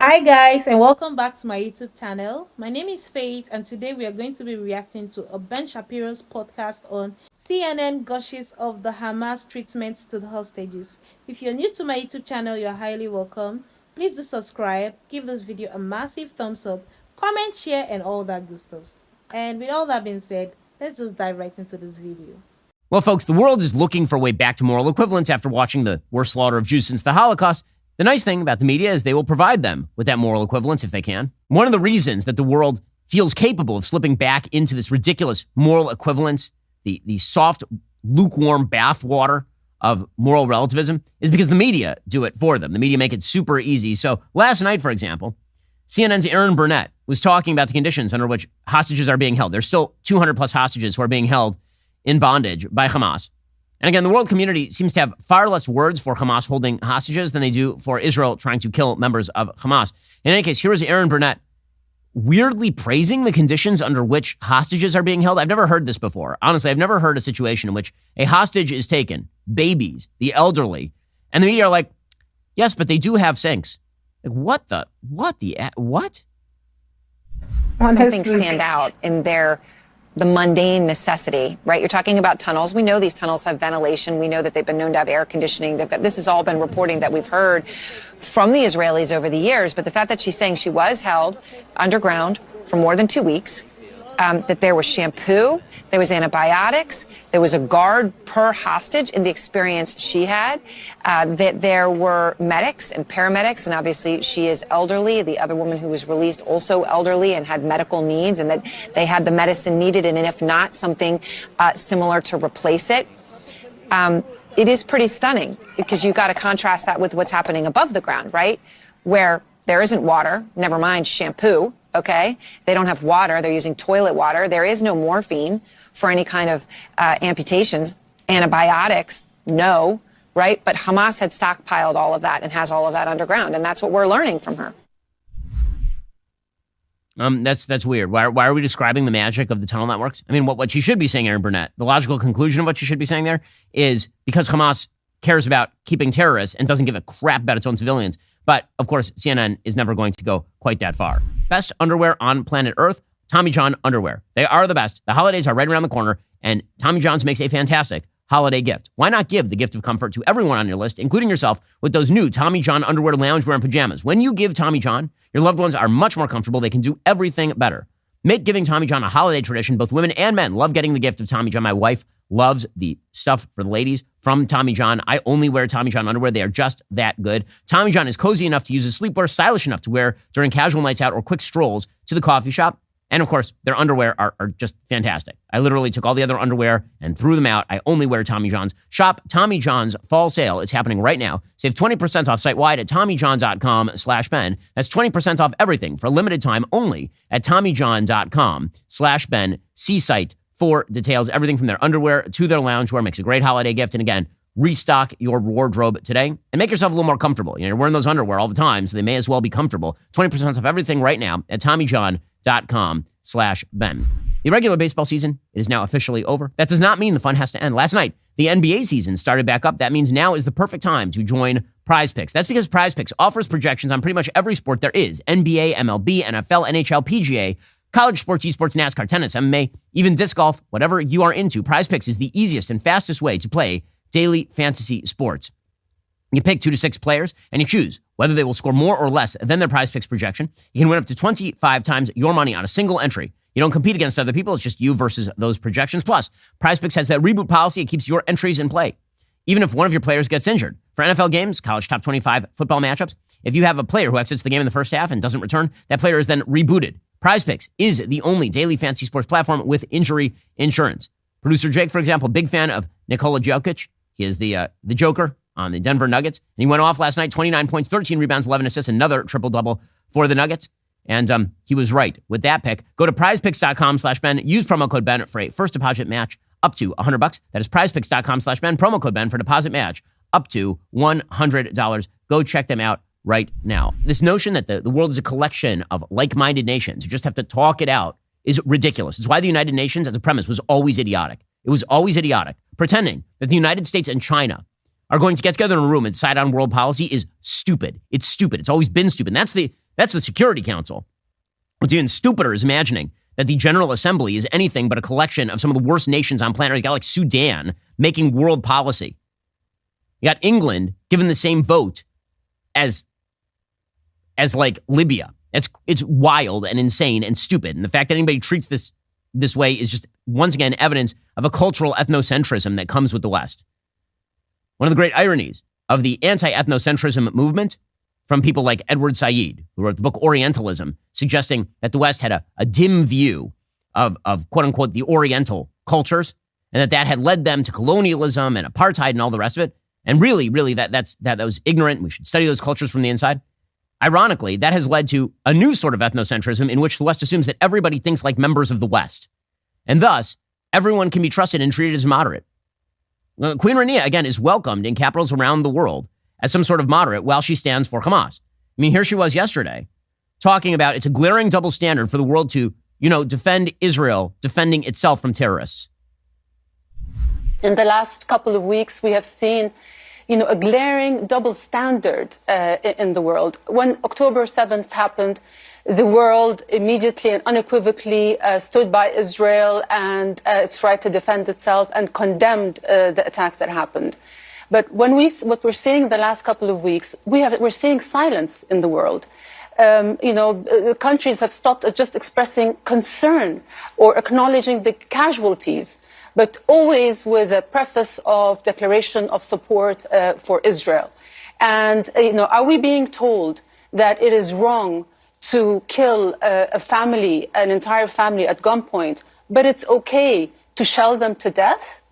Hi guys and welcome back to my YouTube channel. My name is Faith and today we are going to be reacting to a Ben Shapiro's podcast on CNN Gushes of the Hamas treatment to the hostages. If you're new to my YouTube channel, you're highly welcome. Please do subscribe, give this video a massive thumbs up, comment, share and all that good stuff. And with all that being said, let's just dive right into this video. Well, folks, the world is looking for a way back to moral equivalence after watching the worst slaughter of Jews since the Holocaust. The nice thing about the media is they will provide them with that moral equivalence if they can. One of the reasons that the world feels capable of slipping back into this ridiculous moral equivalence, the soft, lukewarm bathwater of moral relativism, is because the media do it for them. The media make it super easy. So last night, for example, CNN's Aaron Burnett was talking about the conditions under which hostages are being held. There's still 200 plus hostages who are being held in bondage by Hamas. And again, the world community seems to have far less words for Hamas holding hostages than they do for Israel trying to kill members of Hamas. In any case, here is Aaron Burnett weirdly praising the conditions under which hostages are being held. I've never heard this before. Honestly, I've never heard a situation in which a hostage is taken, babies, the elderly, and the media are like, yes, but they do have sinks. Like, what? Honestly, things stand out in the mundane necessity, right? You're talking about tunnels. We know these tunnels have ventilation. We know that they've been known to have air conditioning. This has all been reporting that we've heard from the Israelis over the years. But the fact that she's saying she was held underground for more than 2 weeks, that there was shampoo, there was antibiotics, there was a guard per hostage in the experience she had, that there were medics and paramedics, and obviously she is elderly. The other woman who was released also elderly and had medical needs, and that they had the medicine needed, and if not, something similar to replace it. It is pretty stunning because you've got to contrast that with what's happening above the ground, right? Where there isn't water, never mind shampoo. Okay, they don't have water. They're using toilet water. There is no morphine for any kind of amputations. Antibiotics, no, right? But Hamas had stockpiled all of that and has all of that underground. And that's what we're learning from her. That's weird. Why are we describing the magic of the tunnel networks? I mean, what she should be saying, Aaron Burnett, the logical conclusion of what she should be saying there is because Hamas cares about keeping terrorists and doesn't give a crap about its own civilians. But, of course, CNN is never going to go quite that far. Best underwear on planet Earth, Tommy John underwear. They are the best. The holidays are right around the corner, and Tommy John's makes a fantastic holiday gift. Why not give the gift of comfort to everyone on your list, including yourself, with those new Tommy John underwear, loungewear, and pajamas? When you give Tommy John, your loved ones are much more comfortable. They can do everything better. Make giving Tommy John a holiday tradition. Both women and men love getting the gift of Tommy John. My wife loves the stuff for the ladies from Tommy John. I only wear Tommy John underwear. They are just that good. Tommy John is cozy enough to use as sleepwear, stylish enough to wear during casual nights out or quick strolls to the coffee shop. And of course, their underwear are just fantastic. I literally took all the other underwear and threw them out. I only wear Tommy John's. Shop Tommy John's fall sale. It's happening right now. Save 20% off site-wide at TommyJohn.com/Ben. That's 20% off everything for a limited time only at TommyJohn.com/Ben. See site for details. Everything from their underwear to their loungewear makes a great holiday gift. And again, restock your wardrobe today and make yourself a little more comfortable. You're wearing those underwear all the time, so they may as well be comfortable. 20% off everything right now at TommyJohn.com/Ben. The regular baseball season is now officially over. That does not mean the fun has to end. Last night, the NBA season started back up. That means now is the perfect time to join Prize Picks. That's because Prize Picks offers projections on pretty much every sport there is. NBA, MLB, NFL, NHL, PGA, college sports, esports, NASCAR, tennis, MMA, even disc golf, whatever you are into. Prize Picks is the easiest and fastest way to play daily fantasy sports. You pick 2 to 6 players and you choose whether they will score more or less than their Prize Picks projection. You can win up to 25 times your money on a single entry. You don't compete against other people. It's just you versus those projections. Plus, Prize Picks has that reboot policy. It keeps your entries in play, even if one of your players gets injured. For NFL games, college top 25 football matchups, if you have a player who exits the game in the first half and doesn't return, that player is then rebooted. Prize Picks is the only daily fantasy sports platform with injury insurance. Producer Jake, for example, big fan of Nikola Jokic. He is the Joker on the Denver Nuggets. And he went off last night, 29 points, 13 rebounds, 11 assists, another triple-double for the Nuggets. And he was right with that pick. Go to prizepicks.com/Ben. Use promo code Ben for a first deposit match up to $100. That is prizepicks.com/Ben. Promo code Ben for deposit match up to $100. Go check them out right now. This notion that the world is a collection of like-minded nations who just have to talk it out is ridiculous. It's why the United Nations as a premise was always idiotic. It was always idiotic. Pretending that the United States and China are going to get together in a room and decide on world policy is stupid. It's stupid. It's always been stupid. And That's the Security Council. What's even stupider is imagining that the General Assembly is anything but a collection of some of the worst nations on planet Earth. You got like Sudan making world policy. You got England given the same vote as like Libya. It's wild and insane and stupid. And the fact that anybody treats this way is just, once again, evidence of a cultural ethnocentrism that comes with the West. One of the great ironies of the anti-ethnocentrism movement from people like Edward Said, who wrote the book Orientalism, suggesting that the West had a dim view of quote unquote the Oriental cultures, and that had led them to colonialism and apartheid and all the rest of it. And really, that was ignorant. We should study those cultures from the inside. Ironically, that has led to a new sort of ethnocentrism in which the West assumes that everybody thinks like members of the West. And thus, everyone can be trusted and treated as moderate. Queen Rania, again, is welcomed in capitals around the world as some sort of moderate while she stands for Hamas. I mean, here she was yesterday talking about it's a glaring double standard for the world to, defend Israel, defending itself from terrorists. In the last couple of weeks, we have seen a glaring double standard in the world. When October 7th happened, the world immediately and unequivocally stood by Israel and its right to defend itself and condemned the attacks that happened. But what we're seeing the last couple of weeks, we're seeing silence in the world. Countries have stopped at just expressing concern or acknowledging the casualties, but always with a preface of declaration of support for Israel. And, are we being told that it is wrong to kill an entire family at gunpoint, but it's okay to shell them to death?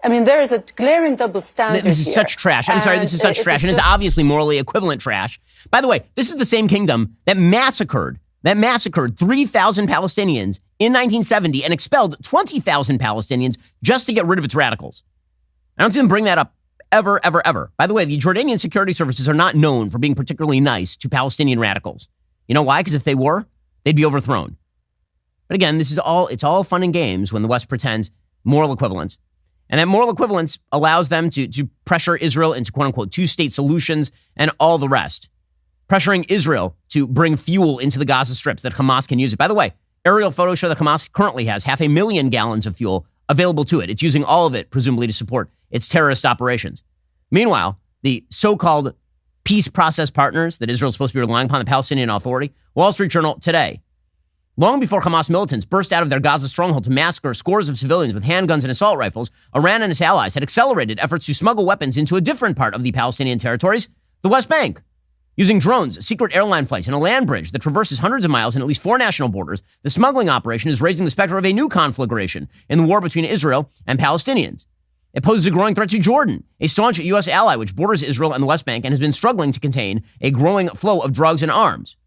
I mean, there is a glaring double standard This is here. such trash. I'm sorry, this is such trash, and it's obviously morally equivalent trash. By the way, this is the same kingdom that massacred 3,000 Palestinians in 1970 and expelled 20,000 Palestinians just to get rid of its radicals. I don't see them bring that up ever, ever, ever. By the way, the Jordanian security services are not known for being particularly nice to Palestinian radicals. You know why? Because if they were, they'd be overthrown. But again, it's all fun and games when the West pretends moral equivalence. And that moral equivalence allows them to pressure Israel into quote-unquote two-state solutions and all the rest. Pressuring Israel to bring fuel into the Gaza strips that Hamas can use it. By the way, aerial photos show that Hamas currently has 500,000 gallons of fuel available to it. It's using all of it, presumably, to support its terrorist operations. Meanwhile, the so-called peace process partners that Israel is supposed to be relying upon, the Palestinian Authority, Wall Street Journal today, long before Hamas militants burst out of their Gaza stronghold to massacre scores of civilians with handguns and assault rifles, Iran and its allies had accelerated efforts to smuggle weapons into a different part of the Palestinian territories, the West Bank. Using drones, secret airline flights, and a land bridge that traverses hundreds of miles in at least 4 national borders, the smuggling operation is raising the specter of a new conflagration in the war between Israel and Palestinians. It poses a growing threat to Jordan, a staunch U.S. ally which borders Israel and the West Bank and has been struggling to contain a growing flow of drugs and arms.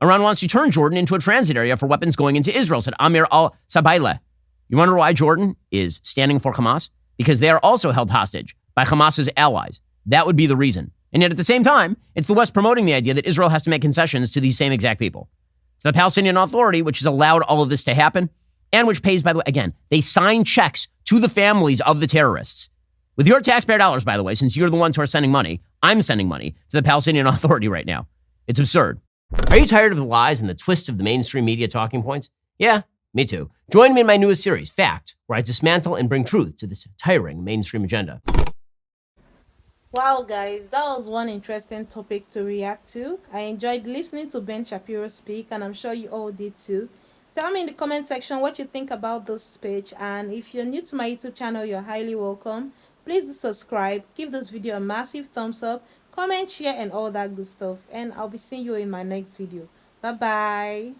Iran wants to turn Jordan into a transit area for weapons going into Israel, said Amir al-Sabaileh. You wonder why Jordan is standing for Hamas? Because they are also held hostage by Hamas's allies. That would be the reason. And yet at the same time, it's the West promoting the idea that Israel has to make concessions to these same exact people. It's the Palestinian Authority, which has allowed all of this to happen, and which pays, by the way, again, they sign checks to the families of the terrorists. With your taxpayer dollars, by the way, since you're the ones who are sending money, I'm sending money to the Palestinian Authority right now. It's absurd. Are you tired of the lies and the twists of the mainstream media talking points? Yeah, me too. Join me in my newest series, Fact, where I dismantle and bring truth to this tiring mainstream agenda. Wow, guys, that was one interesting topic to react to. I enjoyed listening to Ben Shapiro speak, and I'm sure you all did too. Tell me in the comment section what you think about this speech, and if you're new to my YouTube channel, you're highly welcome. Please do subscribe, give this video a massive thumbs up, comment, share, and all that good stuff. And I'll be seeing you in my next video. Bye-bye.